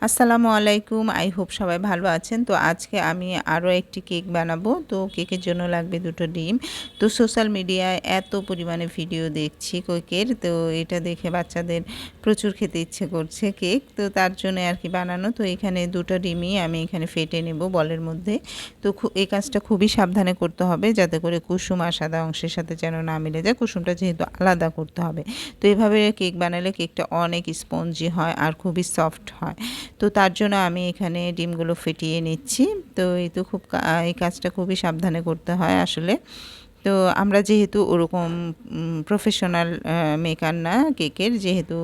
আসসালামু আলাইকুম। I hope সবাই ভালো আছেন। তো আজকে আমি আরও একটি কেক বানাবো। তো কেকের জন্য লাগবে 2টো ডিম। তো সোশ্যাল মিডিয়ায় এত পরিমাণে ভিডিও দেখছি কেকের, তো এটা দেখে বাচ্চাদের প্রচুর খেতে ইচ্ছে করছে কেক। তো তার জন্য আর কি বানানো। তো এখানে 2টো ডিমই আমি এখানে ফেটে নেব বলের মধ্যে। তো এই কাজটা খুবই সাবধানে করতে হবে যাতে করে কুসুম আর সাদা অংশের সাথে যেন না মিলে যায়। কুসুমটা যেহেতু আলাদা করতে হবে। তো এভাবে কেক বানালে কেকটা অনেক স্পঞ্জি হয় আর খুবই সফট হয়। তো তার জন্য আমি এখানে ডিমগুলো ফেটিয়ে নিচ্ছি। তো এই তো এই কাজটা খুবই সাবধানে করতে হয় আসলে। তো আমরা যেহেতু ওরকম প্রফেশনাল মেকার না কেকের, যেহেতু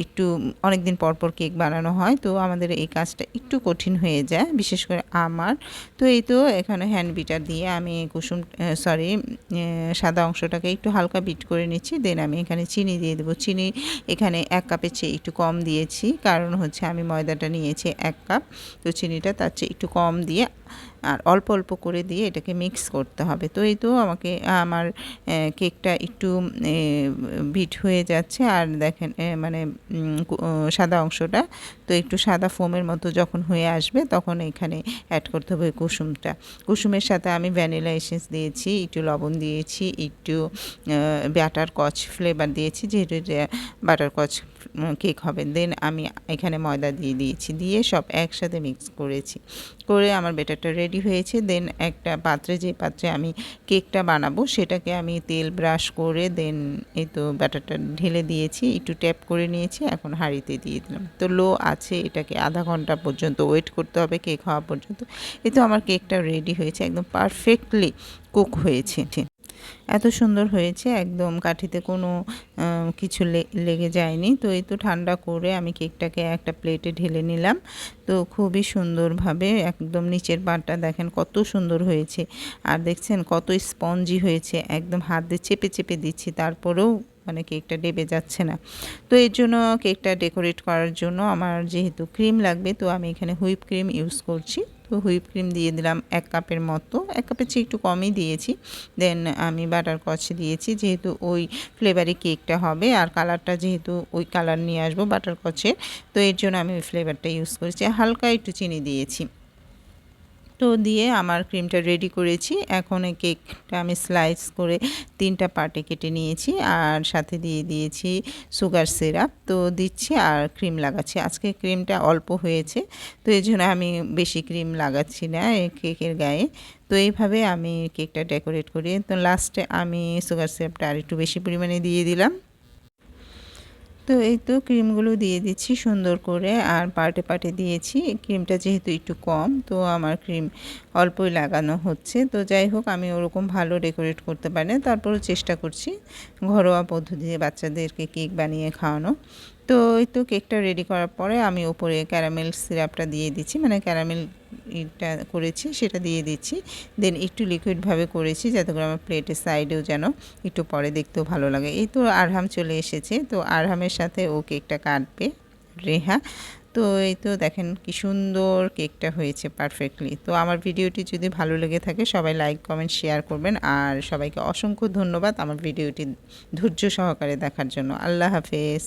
একটু অনেক দিন পর পর কেক বানানো হয়, তো আমাদের এই কাজটা একটু কঠিন হয়ে যায়, বিশেষ করে আমার। তো এই তো এখানে হ্যান্ড বিটার দিয়ে আমি সাদা অংশটাকে একটু হালকা বিট করে নিচ্ছি। দেন আমি এখানে চিনি দিয়ে দেবো। চিনি এখানে 1 কাপের চেয়ে একটু কম দিয়েছি, কারণ হচ্ছে আমি ময়দাটা নিয়েছি 1 কাপ। তো চিনিটা তার চেয়ে একটু কম দিয়ে আর অল্প অল্প করে দিয়ে এটাকে মিক্স করতে হবে। তো এই তো আমার কেকটা একটু বিট হয়ে যাচ্ছে। আর দেখেন মানে সাদা অংশটা তো একটু সাদা ফোমের মতো যখন হয়ে আসবে, তখন এখানে অ্যাড করতে হবে কুসুমটা। কুসুমের সাথে আমি ভ্যানিলা এসেন্স দিয়েছি, একটু লবণ দিয়েছি, একটু বাটারস্কচ ফ্লেভার দিয়েছি, যেহেতু বাটারস্কচ কেক হবে। দেন আমি এখানে ময়দা দিয়ে দিয়েছি, দিয়ে সব একসাথে মিক্স করেছি। করে আমার ব্যাটারটা রেডি হয়েছে। দেন একটা পাত্রে, যে পাত্রে আমি কেকটা বানাবো সেটাকে আমি তেল ব্রাশ করে দেন এই তো ব্যাটারটা ঢেলে দিয়েছি, একটু ট্যাপ করে নিয়েছি। এখন হাঁড়িতে দিয়ে দিলাম। তো লো আছে, এটাকে আধা ঘন্টা পর্যন্ত ওয়েট করতে হবে কেক হওয়া পর্যন্ত। এই তো আমার কেকটা রেডি হয়েছে, একদম পারফেক্টলি কুক হয়েছে। এত সুন্দর হয়েছে, একদম কাঠিতে কোনো কিছু লেগে যায়নি। তো এই তো ঠান্ডা করে আমি কেকটাকে একটা প্লেটে ঢেলে নিলাম। তো খুবই সুন্দরভাবে একদম নিচের পাটটা দেখেন কত সুন্দর হয়েছে, আর দেখছেন কত স্পঞ্জি হয়েছে। একদম হাত দিয়ে চেপে চেপে দিচ্ছি, তারপরেও মানে কেকটা ডেবে যাচ্ছে না। তো এর জন্য কেকটা ডেকোরেট করার জন্য আমার যেহেতু ক্রিম লাগবে, তো আমি এখানে হুইপ ক্রিম ইউজ করছি। তো হুইপ ক্রিম দিয়ে দিলাম 1 কাপের মতো, 1 কাপের চেয়ে একটু কমই দিয়েছি। দেন আমি বাটারস্কচ দিয়েছি, যেহেতু ওই ফ্লেভারে কেকটা হবে আর কালারটা যেহেতু ওই কালার নিয়ে আসবো বাটারস্কচের, তো এর জন্য আমি ওই ফ্লেভারটা ইউজ করেছি। হালকা একটু চিনি দিয়েছি। তো দিয়ে আমার ক্রিমটা রেডি করেছি। এখন এই কেকটা আমি স্লাইস করে 3টা পার্টে কেটে নিয়েছি, আর সাথে দিয়ে দিয়েছি সুগার সিরাপ। তো দিচ্ছি আর ক্রিম লাগাচ্ছি। আজকে ক্রিমটা অল্প হয়েছে, তো এই জন্য আমি বেশি ক্রিম লাগাচ্ছি না এই কেকের গায়ে। তো এইভাবে আমি কেকটা ডেকোরেট করি। তো লাস্টে আমি সুগার সিরাপটা আর একটু বেশি পরিমাণে দিয়ে দিলাম। তো এই তো ক্রিমগুলো দিয়ে দিচ্ছি সুন্দর করে, আর পার্টে পার্টে দিয়েছি। ক্রিমটা যেহেতু একটু কম, তো আমার ক্রিম অল্পই লাগানো হচ্ছে। তো যাই হোক, আমি ওরকম ভালো ডেকোরেট করতে পারি না, তারপরও চেষ্টা করছি ঘরোয়া পদ্ধতিতে বাচ্চাদেরকে কেক বানিয়ে খাওয়ানো। তো এই তো কেকটা রেডি করার পরে আমি ওপরে ক্যারামেল সিরাপটা দিয়ে দিচ্ছি, মানে ক্যারামেল এটা করেছি সেটা দিয়ে দিচ্ছি। দেন একটু লিকুইডভাবে করেছি যাতে করে আমার প্লেটের সাইডেও যেন একটু পরে দেখতেও ভালো লাগে। এই তো আরহাম চলে এসেছে, তো আরহামের সাথে ও কেকটা কাটবে, রেহা। তো এই তো দেখেন কি সুন্দর কেকটা হয়েছে পারফেক্টলি। তো আমার ভিডিওটি যদি ভালো লেগে থাকে সবাই লাইক কমেন্ট শেয়ার করবেন, আর সবাইকে অসংখ্য ধন্যবাদ আমার ভিডিওটি ধৈর্য সহকারে দেখার জন্য। আল্লাহ হাফেজ।